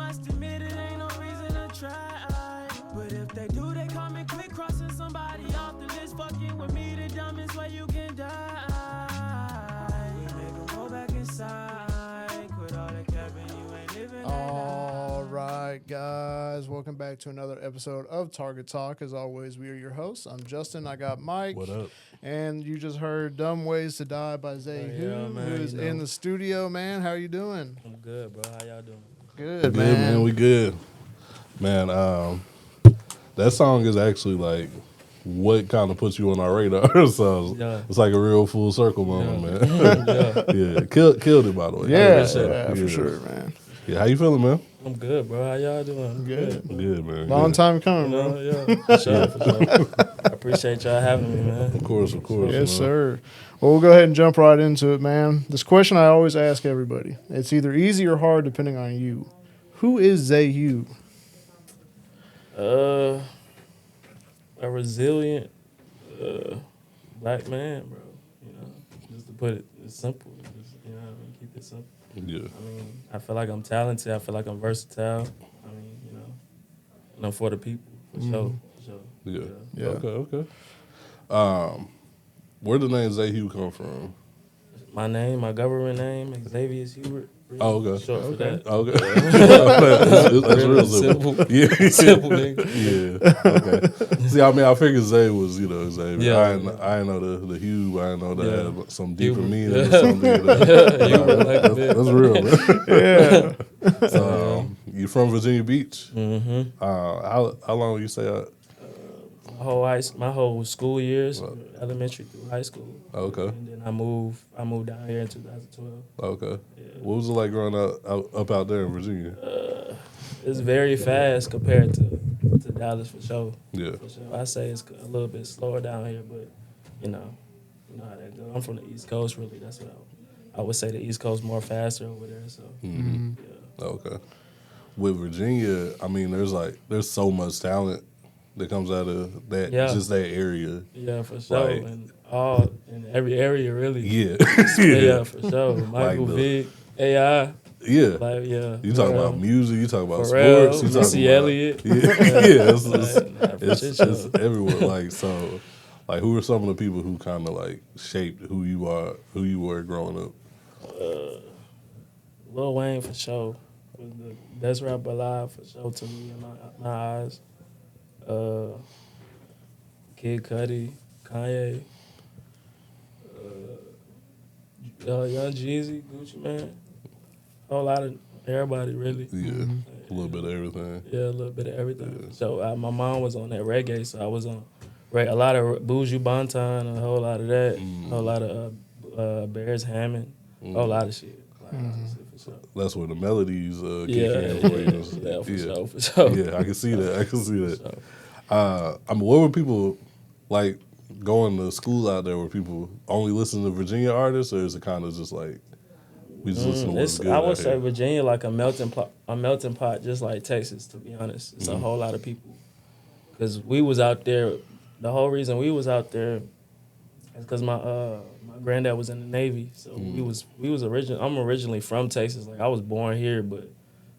must admit it ain't no reason to try. But if they do, they coming quick, crossing somebody off the list. Fucking with me, the dumbest way you can die. We make them go back inside. Quit all that capping, you ain't living. All right, guys, welcome back to another episode of Target Talk. As always, we are your hosts. I'm Justin. I got Mike. What up? And you just heard "Dumb Ways to Die" by ZayHube, who is in the studio. Man, how you doing? I'm good, bro. How y'all doing? Good, Man. man. We good. Man, that song is actually like what kind of puts you on our radar. So it's like a real full circle moment, man. Yeah, killed it, by the way. Yeah, for sure, man. Yeah, how you feeling, man? I'm good, bro. How y'all doing? Good. Good, man. Long good. time coming, bro. Yeah, for sure. I appreciate y'all having me, man. Of course. Yes, man. sir. Well, we'll go ahead and jump right into it, man. This question I always ask everybody. It's either easy or hard depending on you. Who is ZayHube? A resilient black man, bro. You know, just to put it simple. Just, you know what I mean? Keep it simple. Yeah. I mean, I feel like I'm talented. I feel like I'm versatile. I mean, you know, and I'm for the people, for sure. Yeah. Okay. Where the name ZayHube come from? My name, my government name, Xavier Hubert. Oh, okay. Short for that. Okay. That's real simple. Yeah. Simple, nigga. Yeah. Okay. See, I mean, I figured Zay was, Xavier. Yeah. I didn't know the Hube. I didn't know that had some deeper Hubert. meaning or something. That's real, man. Yeah. So, you from Virginia Beach? Mm-hmm. How long you say? My whole school years, elementary through high school. Okay. And then I moved down here in 2012. Okay. Yeah. What was it like growing up out there in Virginia? It's very fast compared to Dallas for sure. Yeah. For sure. I say it's a little bit slower down here, but you know how that goes. I'm from the East Coast, really. That's what I would say. The East Coast more faster over there. So Mm-hmm. yeah. Okay. With Virginia, I mean, there's so much talent that comes out of that just that area. Yeah, for sure. Like, and in every area, really. Yeah. Yeah, for sure. Michael Vick, AI. Yeah. Like, yeah. You talk about music, you talk about Pharrell, sports, you talk Missy about Elliott. Yeah, it's sure. everywhere. Like, so, like, who are some of the people who kind of like shaped who you were growing up? Lil Wayne for sure was the best rapper alive for sure to me in my eyes. Kid Cudi, Kanye, Young Jeezy, Gucci Man, a whole lot of everybody really. Yeah, a little bit of everything. Yeah, a little bit of everything. Yeah. So my mom was on that reggae, so I was on a lot of Buju Banton, a whole lot of that, a whole lot of Bears Hammond, a whole lot of shit. For sure. That's where the melodies kick in for you. Yeah, for sure. Yeah, I can see that. I can see that. Sure. I mean, what were people like going to school out there? Were people only listening to Virginia artists, or is it kind of just like we just listen to what's good? I would out say here? Virginia like a melting pot, just like Texas. To be honest, it's a whole lot of people. Because we was out there. The whole reason we was out there is because my granddad was in the Navy, so we was I'm originally from Texas. Like I was born here, but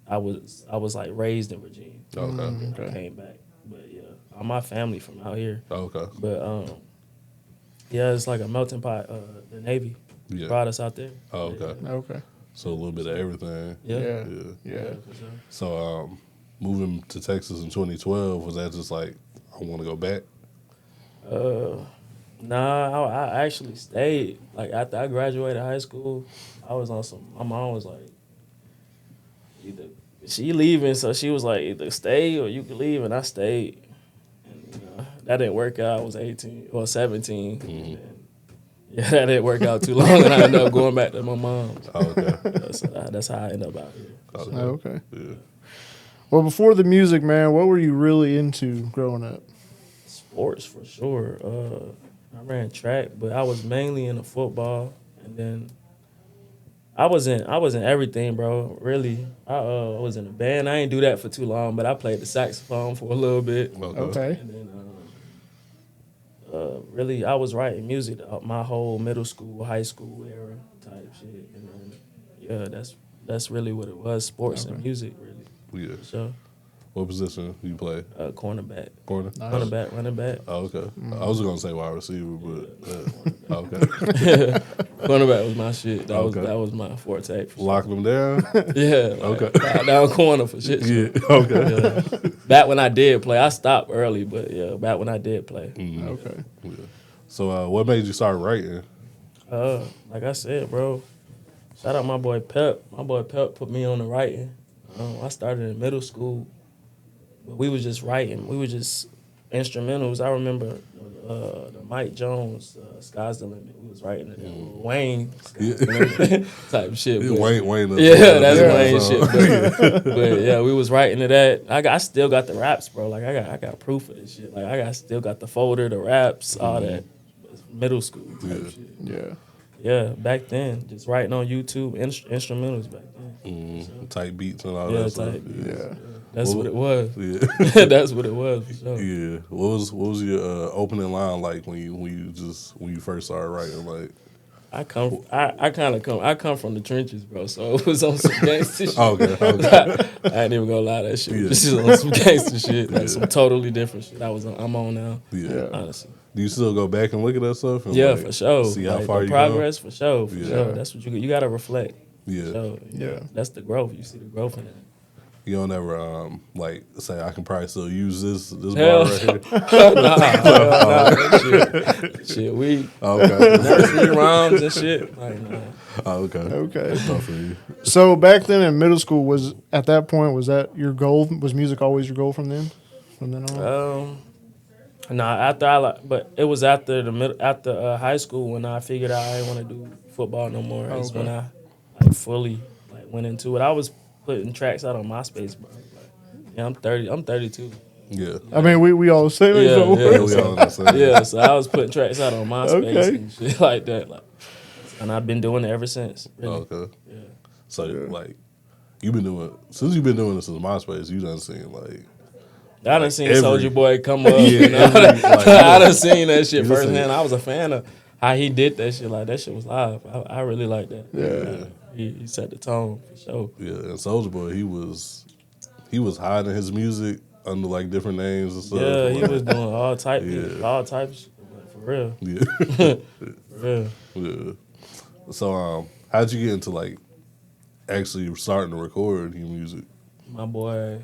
I was like raised in Virginia. Okay. I came back, but yeah, all my family from out here. Okay. But yeah, it's like a melting pot. The Navy brought us out there. Oh, okay. Yeah. Okay. So a little bit of everything. Yeah. For sure. So moving to Texas in 2012, was that just like I want to go back? Nah, I actually stayed. Like after I graduated high school, I was on some. My mom was like, either she leaving, so she was like, either stay or you can leave, and I stayed. And that didn't work out. I was 18 or 17. And, yeah, that didn't work out too long, and I ended up going back to my mom's. Oh, okay. That's how I ended up out here. Okay. Yeah. Well, before the music, man, what were you really into growing up? Sports for sure. I ran track, but I was mainly into football, and then I was in everything, bro. Really, I was in a band. I ain't do that for too long, but I played the saxophone for a little bit. Okay. And then really, I was writing music my whole middle school, high school era type shit. And then, yeah, that's really what it was, sports and music, really. Yeah. For sure. What position you play? Cornerback. Corner? Nice. Cornerback, running back. Oh, okay. I was going to say wide receiver, but okay. Cornerback was my shit. That Okay. was my forte. For sure. Locking them down? Yeah. Okay. Down corner for shit. Yeah, okay. Yeah. Back when I did play, I stopped early, but yeah, back when I did play. Okay. Yeah. So what made you start writing? Like I said, bro, shout out my boy Pep. My boy Pep put me on the writing. I started in middle school, but we was just writing. We was just instrumentals. I remember the Mike Jones, Sky's the Limit. We was writing it. Wayne, Sky's the Limit type shit. But, Wayne. yeah, that's Wayne shit. But yeah, we was writing to that. I still got the raps, bro. Like I got proof of this shit. Like still got the folder, the raps, all that. Middle school type shit. Yeah. Yeah, back then, just writing on YouTube, instrumentals back then. Tight beats and all Yeah, that stuff. tight beats. Yeah. That's what it was. Yeah. That's what it was for sure. Yeah. What was your opening line like when you first started writing? Like, I come from the trenches, bro. So it was on some gangster shit. okay. I ain't even gonna lie, that shit. Yeah. This is on some gangster shit, like some totally different shit. I'm on now. Yeah. Honestly. Do you still go back and look at that stuff? And Yeah, like, for sure. See how Like, far the you progress, for sure. For Yeah. sure. That's what you gotta reflect. Yeah. So Yeah. that's the growth. You see the growth in it. You don't ever like say I can probably still use this Hell bar right here. nah. Shit, we Okay. nursery rhymes and shit. Like, nah. Oh, okay. Okay. That's tough for you. So back then in middle school, was that your goal? Was music always your goal from then? From then on? But it was after high school when I figured out I didn't want to do football no more. It's when I fully went into it. I was putting tracks out on MySpace, bro. Yeah, I'm 30. I'm 32. Yeah. I mean, we all the same. age, Yeah, don't we? yeah. We all understand. Yeah, so I was putting tracks out on MySpace Okay. and shit like that. And I've been doing it ever since. Really. Okay. Yeah. So like you've been doing this since MySpace, you done seen like I done seen every- Soulja Boy come up. Yeah, You know? like, I done seen that shit You done seen firsthand. it. I was a fan of how he did that shit. Like, that shit was live. I really like that. Yeah. He set the tone for sure. yeah, and Soulja Boy, he was hiding his music under like different names and stuff. Yeah, he like, was doing all types of shit. Like, for real. Yeah. For real. Yeah. So how'd you get into like actually starting to record your music? My boy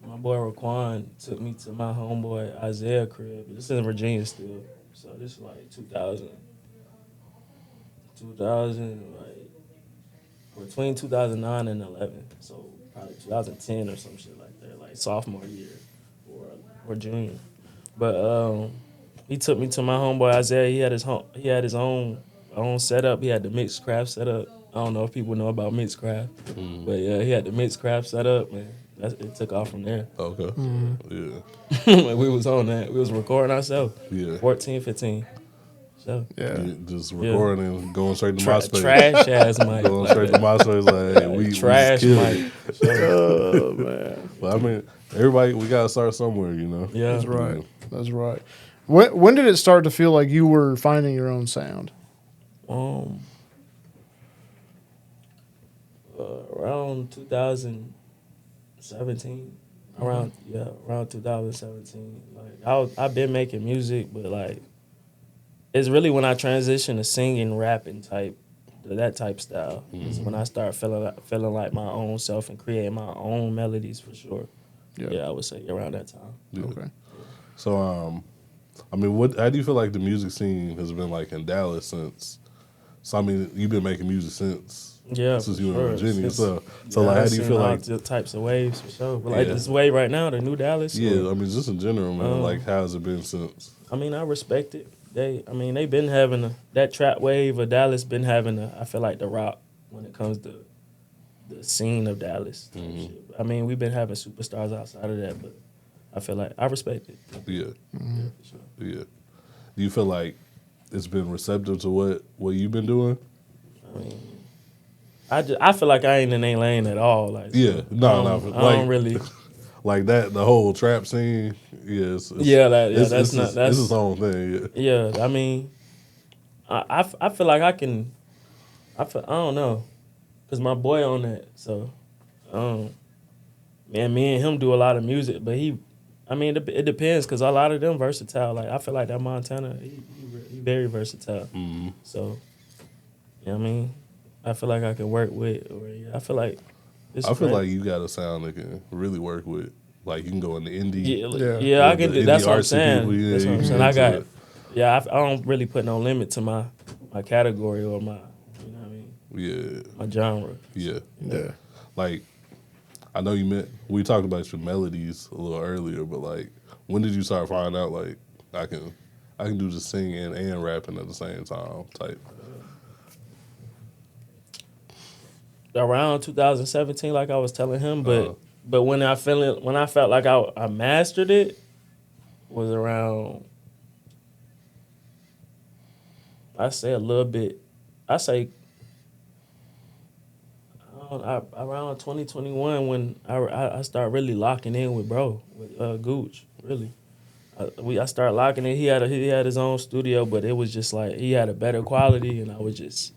Raquan took me to my homeboy Isaiah crib. This is in Virginia still. So this is like 2000, like between 2009 and 11. So probably 2010 or some shit like that, like sophomore year or junior. But he took me to my homeboy Isaiah. He had his own setup. He had the mixed craft setup. I don't know if people know about mixed craft, but yeah, he had the mixed craft setup, man. It took off from there. Okay. Yeah. Like, we was on that. We was recording ourselves. Yeah. 14, 15. So Yeah. Just recording and going straight to MySpace. trash ass mic. Going like straight to that. MySpace like hey, we Trash killed mic. it. Oh man, But I mean, everybody we gotta start somewhere, you know. Yeah. that's right. That's right. When did it start to feel like you were finding your own sound? Around 2017. Around 2017. Like I've been making music, but like it's really when I transitioned to singing, rapping that type style. Is when I start feeling like my own self and creating my own melodies for sure. Yeah, I would say around that time. Yeah. Okay. So I mean, how do you feel like the music scene has been like in Dallas since? So I mean, you've been making music since For you were in sure. Virginia. So Yeah, like, how I've do you seen feel all like? the types of waves for sure? But like Yeah. this wave right now, the new Dallas. Yeah, I mean, just in general, man. Like, how has it been since? I mean, I respect it. They been having that trap wave of Dallas. Been having I feel like the rock when it comes to the scene of Dallas. Type shit. I mean, we've been having superstars outside of that, but I feel like I respect it. Yeah, Yeah, for sure. yeah. Do you feel like it's been receptive to what you've been doing? I mean, I feel like I ain't in a lane at all. Like, Yeah, no, I like don't really. like that. The whole trap scene. That's That's not it's its own thing. Yeah. Yeah, I mean, I feel like I can. I don't know, cause my boy on that, so man, me and him do a lot of music, but it depends because a lot of them versatile. Like I feel like that Montana, he very versatile. Mm-hmm. So, you know what I mean, I feel like I can work with, or I feel like like you got a sound that can really work with. Like you can go in the indie. Yeah, I can do. That's what I'm saying. People, that's what I'm saying. I got. Yeah, I don't really put no limit to my category or my, you know what I mean. Yeah. My genre. Yeah. Yeah. Like, I know we talked about your melodies a little earlier, but like, when did you start finding out like I can do the singing and rapping at the same time type? Around 2017, like I was telling him, but when I felt like I mastered it was around. I say a little bit. I say around 2021 when I started really locking in with Gooch. Really, I started locking in. He had his own studio, but it was just like he had a better quality, and I was just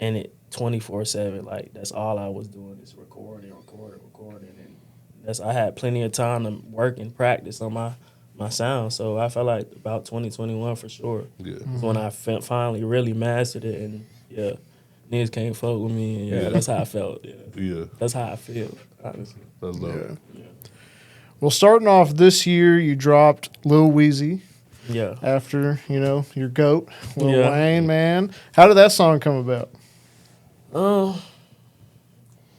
in it 24/7. Like that's all I was doing is recording, and I had plenty of time to work and practice on my sound. So I felt like about 2021 for sure. Yeah. Is when I finally really mastered it, and yeah, niggas can't fuck with me, and that's how I felt. Yeah. That's how I feel, honestly. That's dope. Yeah. Well, starting off this year, you dropped Lil Weezy. Yeah. After, your GOAT, Lil Wayne, man. How did that song come about?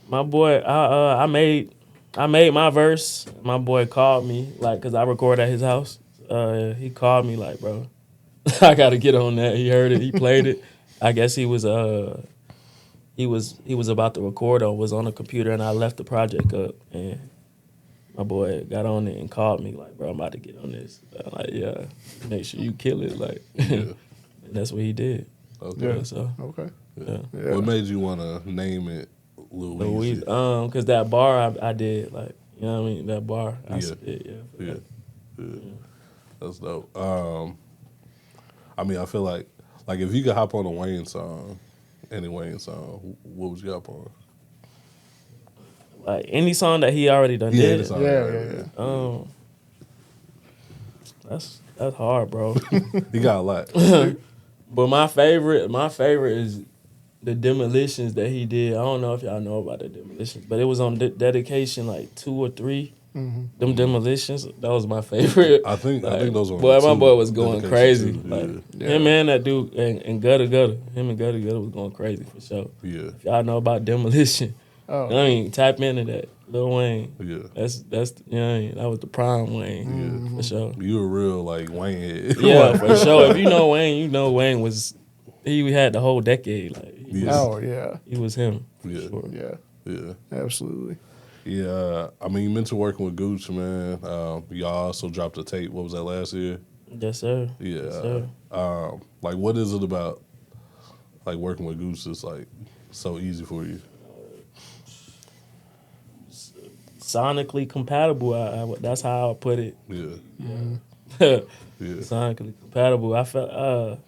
My boy, I made my verse. My boy called me, like, cause I recorded at his house. He called me like, bro, I gotta get on that. He heard it, he played it. I guess he was about to record or was on the computer, and I left the project up, and my boy got on it and called me like, bro, I'm about to get on this. I'm like, yeah, make sure you kill it, like, and that's what he did. Okay. Yeah, so Okay. Yeah. What made you want to name it Lil Weezy? Cause that bar I did, like, you know what I mean? That bar I spit, yeah. That's dope. I mean, I feel like if you could hop on a Wayne song, any Wayne song, what would you hop on? Like any song that he already done did. Yeah. That's hard, bro. He got a lot. But my favorite is the Demolitions that he did. I don't know if y'all know about the Demolitions, but it was on dedication like 2 or 3. Mm-hmm. Them Demolitions, that was my favorite. I think those were. Boy, my boy was going crazy. Too. Like him and that dude and Gutter. Him and Gutter was going crazy for sure. Yeah. If y'all know about Demolition, I mean, tap into that. Lil Wayne. Yeah. That's that was the prime Wayne. For sure. You a real like Wayne head. Yeah, for sure. If you know Wayne, you know Wayne was he had the whole decade. Like he was him. Yeah. Sure. Yeah. Absolutely. Yeah, I mean, you mentioned working with Gooch, man. Y'all also dropped a tape. What was that, last year? Yes, sir. Yeah. Yes, sir. Like, what is it about, like, working with Gooch that's, like, so easy for you? Sonically compatible. That's how I put it. Yeah. Sonically compatible. I felt,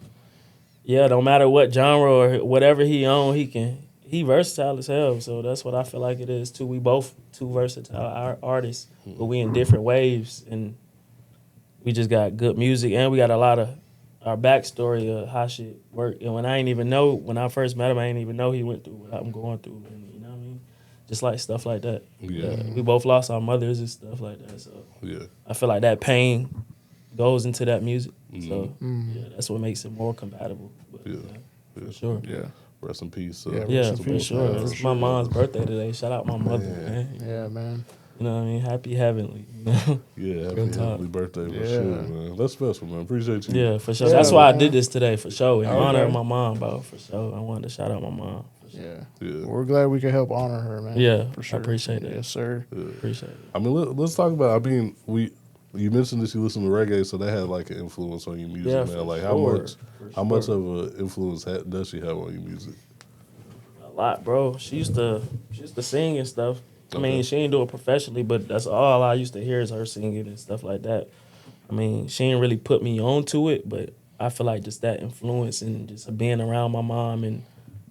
no matter what genre or whatever he own, he versatile as hell. So that's what I feel like it is too. We both two versatile artists, but we in different waves, and we just got good music, and we got a lot of our backstory of how shit worked. And when I first met him, I didn't even know he went through what I'm going through, and you know what I mean? Just like stuff like that. Yeah. We both lost our mothers and stuff like that. So Yeah. I feel like that pain goes into that music. So that's what makes it more compatible. But, for sure. Yeah. Rest in peace. Yeah, for sure. It's my mom's birthday today. Shout out my mother, man. Yeah, man. You know what I mean? Happy heavenly. You know? Yeah, happy birthday for sure, man. That's special, man. Appreciate you. Yeah, for sure. That's why I did this today, for sure. In honor of my mom, bro, for sure. I wanted to shout out my mom. Yeah. Yeah. We're glad we could help honor her, man. Yeah, for sure. I appreciate it. Yes, sir. Yeah. Appreciate it. I mean, let's talk about. I mean, you mentioned that you listen to reggae, so that had like an influence on your music, Yeah, man. Like, sure. how much of an influence does she have on your music? A lot, bro. She used to sing and stuff. I mean, she didn't do it professionally, but that's all I used to hear is her singing and stuff like that. I mean, she didn't really put me onto it, but I feel like just that influence and just being around my mom and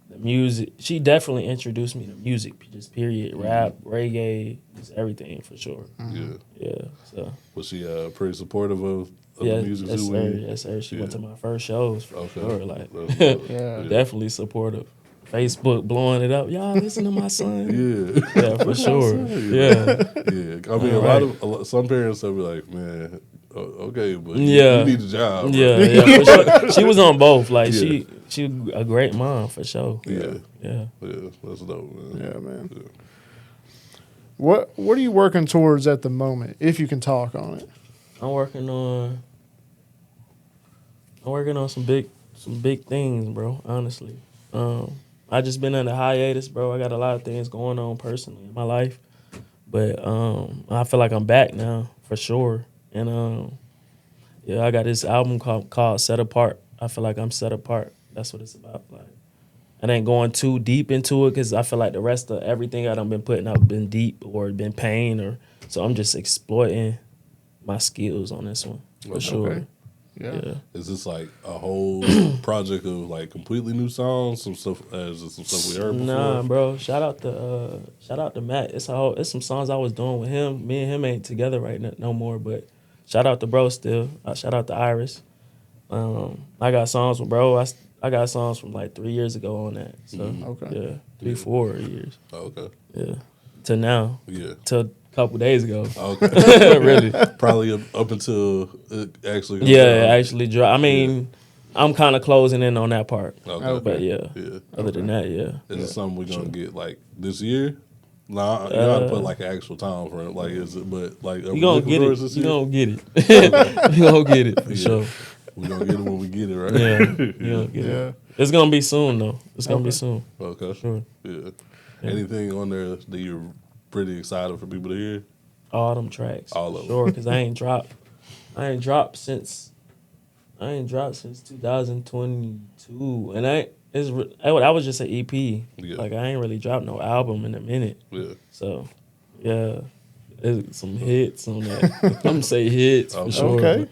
the music. She definitely introduced me to music, just period. Rap, reggae, just everything for sure. Yeah. Yeah. So. Was she pretty supportive of Yeah, the music yes, too? sir. Yes, sir. She went to my first shows for sure. Like, Yeah. definitely supportive. Facebook blowing it up. Y'all listen to my son. Yeah. Yeah, for sure. Yeah. Yeah. I mean, a lot, some parents will be like, man, okay, but Yeah. you need a job. Bro. Yeah, for sure. She was on both. Like she a great mom for sure. Yeah. Yeah. Yeah. That's dope, man. Yeah, man. Yeah. What are you working towards at the moment, if you can talk on it? I'm working on some big things, bro, honestly. I just been on a hiatus, bro. I got a lot of things going on personally in my life. But I feel like I'm back now for sure. And yeah, I got this album called Set Apart. I feel like I'm set apart. That's what it's about. Like, I ain't going too deep into it because I feel like the rest of everything I done been putting out been deep or been pain, or so I'm just exploiting my skills on this one for sure. Okay. Yeah. Is this like a whole project of like completely new songs? Some stuff, is it some stuff we heard before? Nah, bro. Shout out to Matt. It's some songs I was doing with him. Me and him ain't together right now no more, but shout out to bro still. Shout out to Iris. I got songs with bro. I got songs from like 3 years ago on that. So Okay. yeah, 4 years. Oh, okay. Yeah, to now. Yeah. To a couple days ago. Okay. Really. Probably up until it actually. Yeah, actually drop. I mean, I'm kind of closing in on that part. Okay. But yeah. Yeah. Other than that, yeah. Is it something we're gonna get like this year? Nah, you gotta put like an actual time for it. Like, is it? But like, You gonna get it. You gonna get it. You gonna get it for sure. We're gonna get it when we get it, right? Yeah, you gonna get it. It's gonna be soon though. It's gonna be soon. Okay. Sure. Yeah. Anything on there that you're pretty excited for people to hear? All them tracks. All of them. Sure, because I ain't dropped since 2022, and that was just an EP. Yeah. Like I ain't really dropped no album in a minute. Yeah. So, yeah, there's some hits on that. I'm gonna say hits for sure. Okay.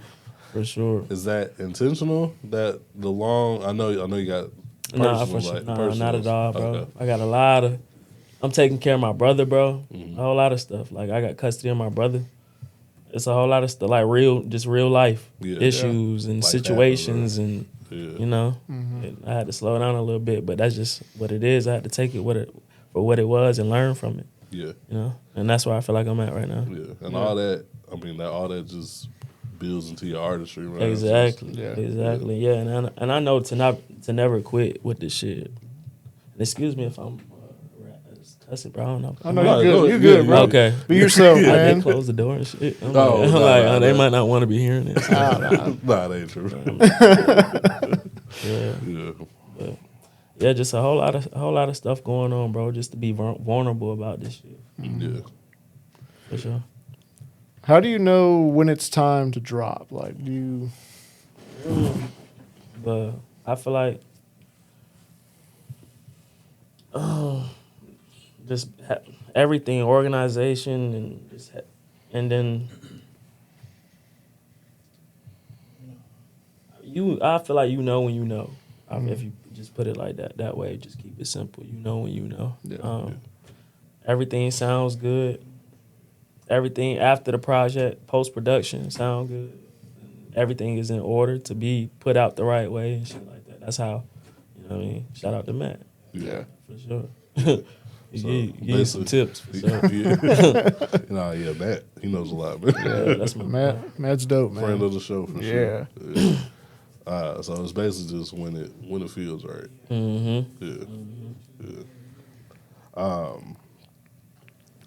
For sure. Is that intentional? That the long? I know you got. Nah, for sure. Nah, not at all, bro. Okay. I got a lot of. I'm taking care of my brother, bro. A whole lot of stuff. Like I got custody of my brother. It's a whole lot of stuff, like real life issues and like situations, and Yeah. you know, and I had to slow down a little bit, but that's just what it is. I had to take it for what it was and learn from it. Yeah. You know, and that's where I feel like I'm at right now. Yeah. And all that. I mean, all that just builds into your artistry, man. Exactly. Yeah. Exactly. Yeah. And I know to never quit with this shit. And excuse me if I'm cussing, bro. I don't know. I know you're good. You're good, bro. Okay. Be yourself, They man. close the door and shit. I'm Oh, like, nah, they nah. might not want to be hearing this. Nah, that ain't true. Yeah. Yeah. Yeah, just a whole lot of stuff going on, bro. Just to be vulnerable about this shit. Yeah. For sure. How do you know when it's time to drop? Like, do you? But I feel like just everything, organization, and and then I feel like you know when you know. If you just put it like that way, just keep it simple. You know when you know. Yeah. Everything sounds good. Everything after the project, post-production, sound good. Everything is in order to be put out the right way and shit like that. That's how, you know what I mean? Shout out to Matt. Yeah. For sure. Give you some tips for sure. Yeah, Matt, he knows a lot, man. Yeah, that's my Matt's dope, man. Friend of the show for Yeah. sure. Yeah. So it's basically just when it feels right. Mm-hmm. Yeah. Yeah.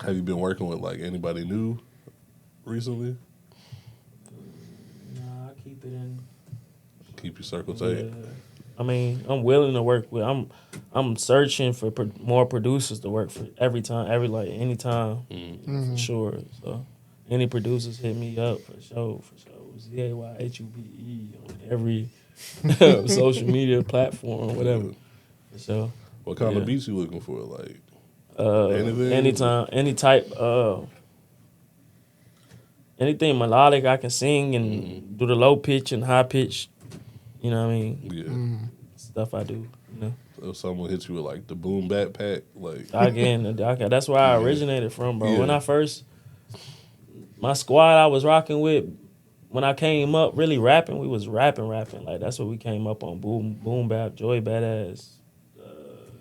Have you been working with like anybody new recently? Nah, I keep it in. Keep your circle tight. Yeah. I mean, I'm willing to work with. I'm searching for more producers to work for anytime, for sure. So, any producers hit me up for sure. ZayHube on every social media platform, whatever. For sure. What kind of beats you looking for? Like anything? Anytime, any type. Anything melodic I can sing and do the low pitch and high pitch. You know what I mean? Yeah. stuff I do. You know, If someone hits you with like the boom backpack, like that's where I originated from, bro. When I first, my squad I was rocking with, when I came up really rapping, we was rapping. Like that's what we came up on. Boom bap, Joy Badass,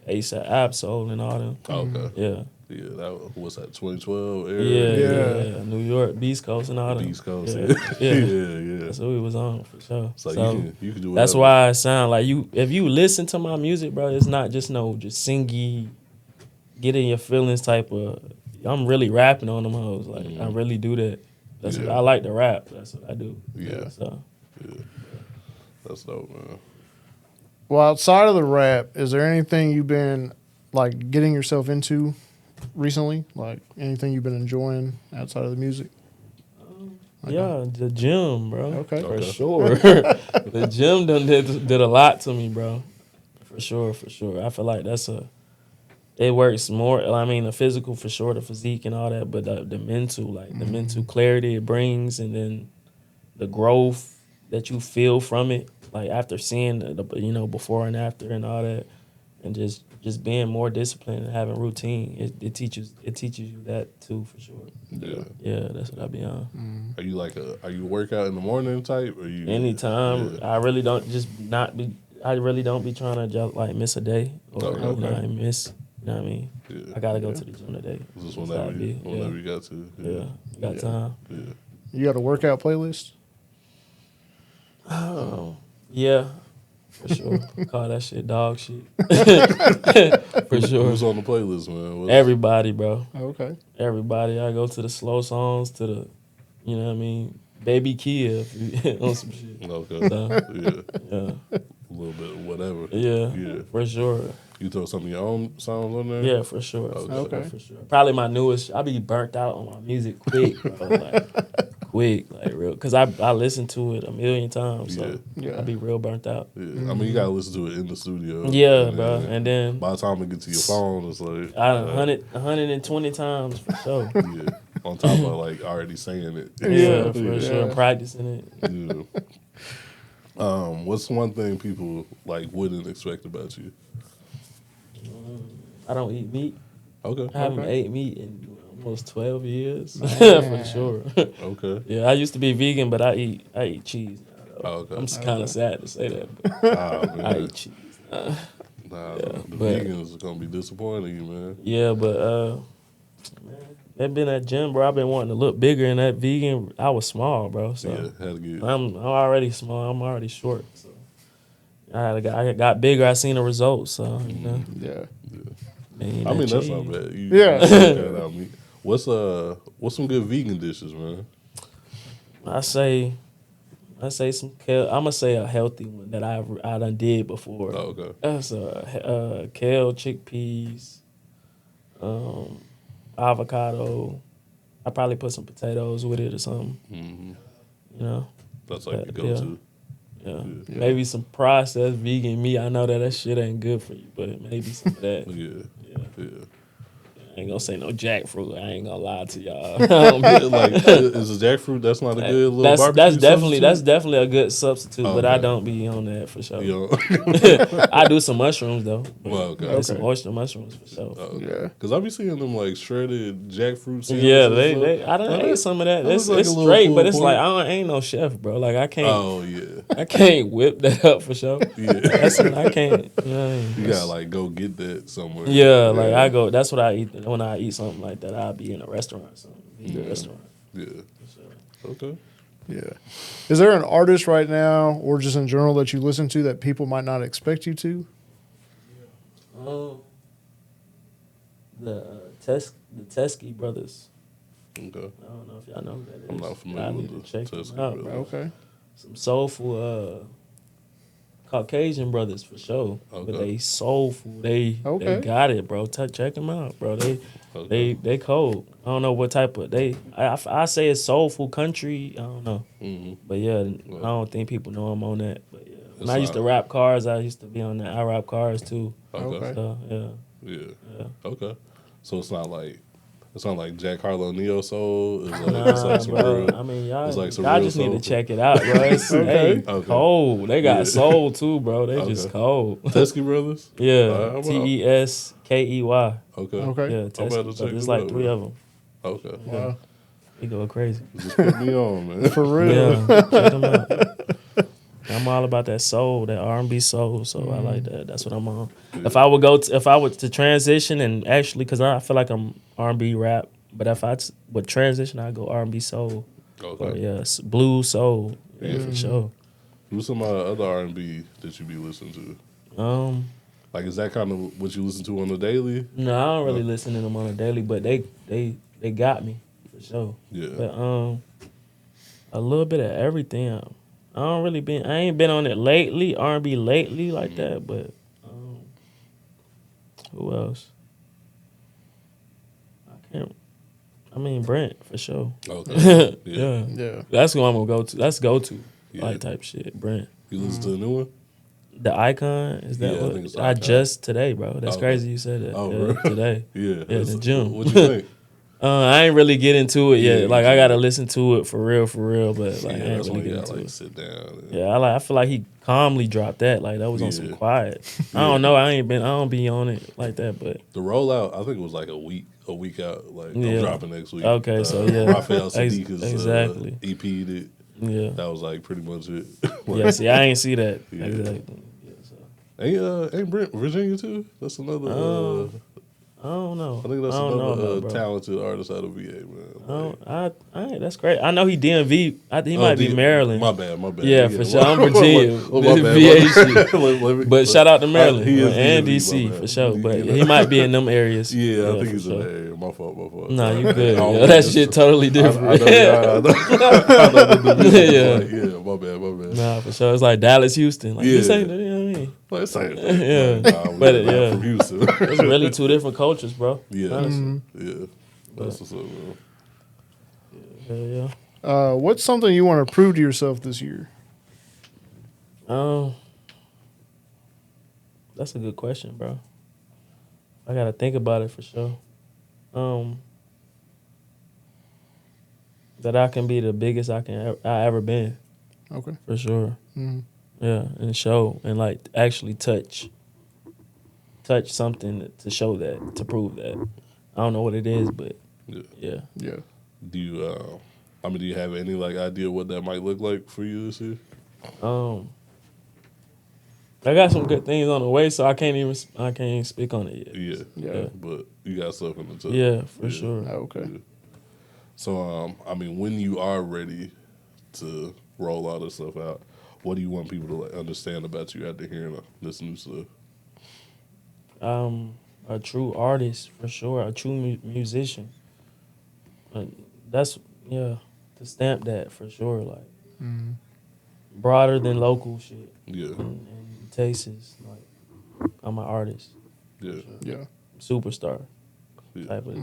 ASAP Absol and all them. okay, Yeah. yeah, that was that 2012 era. Yeah. New York, Beast Coast and all that. Beast Coast. Yeah. yeah. That's what we was on for sure. So you can do that's whatever. why I sound like you. If you listen to my music, bro, it's not just singy, get in your feelings type of. I'm really rapping on them hoes. Like I really do that. That's what I like to rap. That's what I do. Yeah. So. Yeah. That's dope, man. Well, outside of the rap, is there anything you've been like getting yourself into recently? Like anything you've been enjoying outside of the music? Yeah, the gym, bro. Okay. For sure. The gym did a lot to me, bro. For sure. I feel like it works more. I mean, the physical for sure, the physique and all that, but the mental, like the mental clarity it brings, and then the growth that you feel from it, like after seeing the before and after and all that, and just being more disciplined and having routine, it teaches you that too for sure. Yeah, that's what I be on. Are you are you workout in the morning type? Or you Anytime. I really don't be trying to just like miss a day or I miss. You know what I mean? Yeah. I gotta go to the gym today. Just whenever you got to. Yeah, got time. Yeah. You got a workout playlist? Yeah, for sure. Call that shit dog shit. For sure. Who's on the playlist, man? Everybody, bro. Okay. Everybody. I go to the slow songs, to the, you know what I mean, Baby Kia on some shit. Okay. So, yeah. A little bit of whatever. Yeah, for sure. You throw some of your own songs on there? Yeah, for sure. Okay. For sure. Probably my newest. I be burnt out on my music quick, bro. Like real. Because I listen to it a million times, so I be real burnt out. Yeah. I mean, you got to listen to it in the studio. Yeah, bro. And then by the time it gets to your phone, it's like... 120 times for sure. Yeah. On top of, like, already saying it. Yeah, for sure. Practicing it. Yeah. What's one thing people, like, wouldn't expect about you? I don't eat meat. Okay. I haven't ate meat in almost 12 years. For sure. Okay. Yeah, I used to be vegan, but I eat cheese now. Okay. I'm kind of sad to say that, but I eat cheese now. The vegans are going to be disappointing you, man. Yeah, but man, they've been at gym, bro. I've been wanting to look bigger, and that vegan, I was small, bro. So had to get... I'm already small. I'm already short. So I got bigger. I seen the results. So you know. Yeah. I mean, that's not bad. What's some good vegan dishes, man? I say some kale. I'm gonna say a healthy one that I done did before. Oh, okay. That's kale, chickpeas, avocado. I probably put some potatoes with it or something. Mm-hmm. You know. That's like the go-to. Yeah. Maybe some processed vegan meat. I know that shit ain't good for you, but maybe some of that. Yeah. I ain't gonna say no jackfruit. I ain't gonna lie to y'all. Like, is a jackfruit? That's not a good little barbecue that's definitely a good substitute, but I don't be on that for sure. I do some mushrooms though. Well, okay. Some oyster mushrooms for sure. Yeah, because I be seeing them like shredded jackfruit. Yeah, I done ate some of that. It's straight, but it's like I ain't no chef, bro. Like I can't. Oh yeah. I can't whip that up for sure. Yeah, I can't. You know what I mean? You gotta like go get that somewhere. Yeah, like I go. That's what I eat. When I eat something like that, I'll be in a restaurant or something. Yeah. Okay. Yeah. Is there an artist right now, or just in general, that you listen to that people might not expect you to? The Teskey brothers. Okay. I don't know if y'all know who that is. I'm not familiar with the Teskey brothers. Okay. Some soulful Caucasian brothers for sure. Okay. But they soulful. They got it, bro. Check them out, bro. They cold. I don't know what type of I say it's soulful country. I don't know. Mm-hmm. But yeah, I don't think people know I'm on that. But yeah, when I used to rap cars, I used to be on that. I rap cars too. Okay. So, Yeah. Okay. So it's not like It sounds like Jack Harlow neo soul. It's like, Nah, some bro. real. I mean, y'all, it's like some y'all real just need to soul. check it out, bro. It's Okay. cold. They got Yeah. soul too, bro. They just Okay. cold. Teskey Brothers. Yeah, I'm Teskey. Okay. Okay. Yeah, I'm about to Teskey. check But there's it like out, 3 bro. of them. Okay. Wow. They go crazy. Just put me on, man. For real. Yeah, check them out. I'm all about that soul, that R&B soul. So I like that. That's what I'm on. If I would to transition and actually, because I feel like I'm R&B rap, but if I would transition, I'd go R&B soul. Okay. Or blues soul. Yeah, for sure. Who's some other R&B that you be listening to? Like, is that kind of what you listen to on the daily? No, I don't really listen to them on a daily, but they got me for sure. Yeah. But a little bit of everything. I ain't been on it lately, R&B lately like that. But who else? I mean Brent for sure. Okay. Yeah. Yeah. That's who I'm gonna go to. That's go to Yeah. like type shit. Brent. You listen to the new one? The Icon is that Yeah, I what think it's I Icon. just today, bro. That's Okay. crazy you said that. Oh, Yeah, bro. today. Yeah. Yeah, the gym. What you think? I ain't really get into it yet. Yeah, Like me I too. gotta listen to it for real, but like I Yeah, ain't that's really when you get gotta into like it. sit down. And, Yeah, I feel like he calmly dropped that. Like that was on some Yeah. quiet. I don't know. I don't be on it like that, but The rollout, I think it was like a week out. Like I'm Yeah. dropping next week. Okay, so yeah. Raphael Sadiq's Exactly. EP'd it. yeah. That was like pretty much it. Yeah, see, I ain't see that. Yeah. Exactly. Yeah, so. Ain't Brent Virginia too? That's another. I don't know. I think that's I don't know another about, bro. talented artist out of VA, man. Like, That's great. I know he DMV. He might be Maryland. My bad. Yeah, for sure. I'm Virginia. Oh, my bad. VA shit. Let me- But shout out to Maryland He is and DMV, DC my bad. for sure. But You know. he might be in them areas. Yeah, I think for he's in sure. the area. My fault. Nah, you good. I don't Yo, think that it's- shit totally I different. know, Yeah. yeah, my bad. Nah, for sure. It's like Dallas, Houston. Like this Yeah. ain't, you know what I mean? Like, same thing. Yeah. Like, nah, But, we're not yeah. from Houston. It's really two different cultures, bro. Yeah, Honestly. yeah. That's what's up, man. Hell yeah. What's something you want to prove to yourself this year? That's a good question, bro. I gotta think about it for sure. That I can be the biggest I ever been Okay. for sure. Mhm. Yeah, and show and like actually touch something to show that, to prove that. I don't know what it is, but Yeah. yeah. Yeah. Do you, do you have any like idea what that might look like for you this year? I got some good things on the way, so I can't even speak on it yet. Yeah. But you got stuff in the tub. Yeah, for sure. Oh, okay. Yeah. So, when you are ready to roll all this stuff out, what do you want people to like understand about you after hearing this new stuff? A true artist for sure, a true musician. That's to stamp that for sure. Like broader than local shit Yeah. and tastes. Like I'm an artist, Yeah. Yeah. superstar Yeah. type of.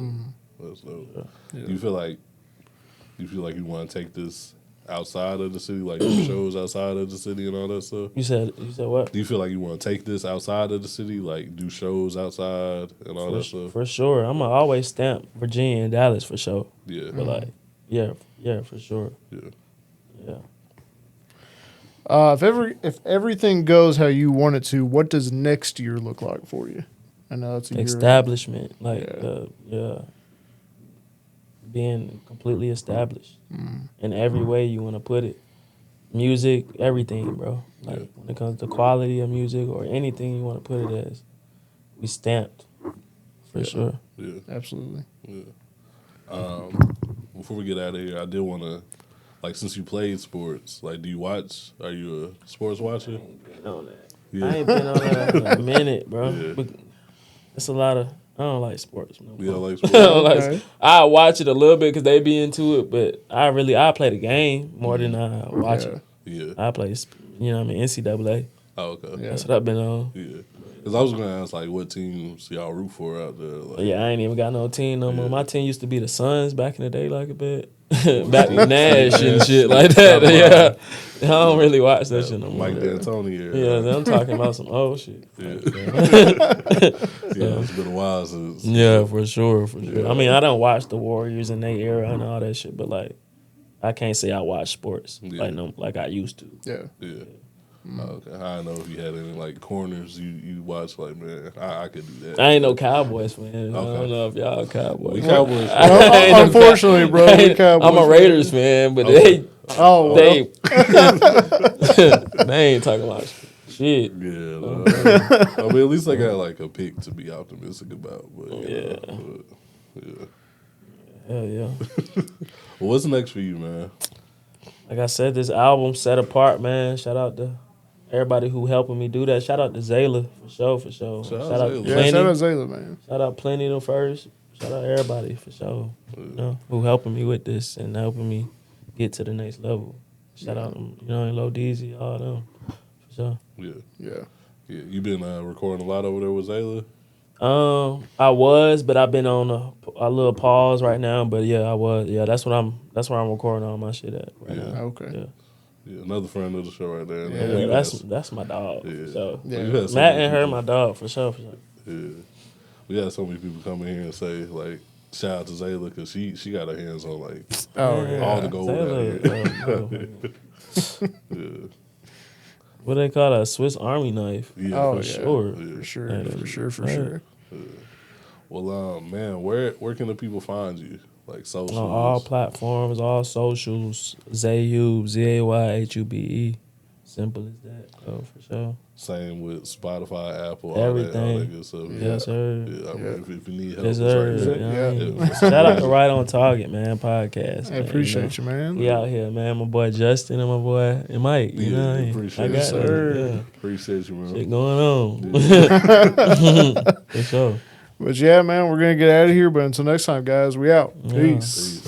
That's dope. Yeah. Do you feel like you want to take this outside of the city, like do shows outside of the city and all that stuff? You said what? Do you feel like you want to take this outside of the city, like do shows outside and all that stuff? For sure, I'm gonna always stamp Virginia and Dallas for sure. Yeah. But like, yeah, for sure. Yeah. Yeah. If everything goes how you want it to, what does next year look like for you? I know it's a year. Establishment, like Yeah. being completely established in every way you want to put it. Music, everything, bro. Like when it comes to quality of music or anything you want to put it as, we stamped for sure. Yeah. Absolutely. Yeah. Before we get out of here, I did want to, like, since you played sports, like, do you watch? Are you a sports watcher? On that. Yeah. I ain't been on that in a minute, bro. Yeah. But it's a lot of. I don't like sports. No Yeah, more. like I sports. don't like- Okay. I watch it a little bit because they be into it, but I play the game more than I watch Yeah. it. Yeah. I play, you know what I mean, NCAA. Oh, okay. Yeah. That's what I've been on. Yeah. Because I was gonna ask like what teams y'all root for out there. Like, Yeah, I ain't even got no team no more. Yeah. My team used to be the Suns back in the day, like a bit. Back with Nash and shit like that. Yeah, I don't really watch that shit no more. Mike D'Antoni. Yeah, I'm talking about some old shit. Yeah. It's been a while since. Yeah, for sure. Yeah. I mean, I don't watch the Warriors in their era and all that shit, but like, I can't say I watch sports like I used to. Yeah. Yeah. Okay. I don't know if you had any like corners you watch. Like, man, I could do that. I ain't no Cowboys fan. I Okay. don't know if y'all Cowboys. We Cowboys. Unfortunately, bro, we Cowboys. I'm a Raiders fan, but they ain't talking about shit. Yeah. I mean, at least I got like a pick to be optimistic about. But Yeah. yeah. Hell yeah. Well, what's next for you, man? Like I said, this album Set Apart, man. Shout out to everybody who helping me do that. Shout out to Zayla for sure. Shout out out Zayla. Yeah, Plenty. shout out Zayla, man. Shout out Plenty the first. Shout out everybody for sure. You know, who helping me with this and helping me get to the next level. Shout out, Low Deezy, all them. For sure. Yeah. You been recording a lot over there with Zayla? I was, but I've been on a little pause right now. But yeah, I was. Yeah, that's where I'm recording all my shit at right now. Okay. Yeah, another friend of the show right there. Yeah, that's my dog. Yeah. So Yeah. You had so Matt many and her, people- my dog for sure. Yeah, we had so many people come in here and say like, shout out to Zayla because she got her hands on like Oh, yeah. all the gold out here. Yeah, What they call a Swiss Army knife? yeah, Oh, for yeah. sure. For sure. Yeah. For sure. Well, man, where can the people find you? Like socials? On all platforms, all socials. ZayHube, ZayHube. Simple as that. Oh, for sure. Same with Spotify, Apple, Everything. all that good stuff. Yes, sir. Yeah, I mean, if you need help, Yes, it's sir. right there. Yeah. Shout out to Right on Target, man, podcast. I man, appreciate you, man. We out here, man. My boy Justin and my boy Mike. You Yeah, know what I mean? appreciate I it, got sir. it. Yeah. Appreciate you, man. Shit going on. For sure. But yeah, man, we're going to get out of here. But until next time, guys, we out. Yeah. Peace. Peace.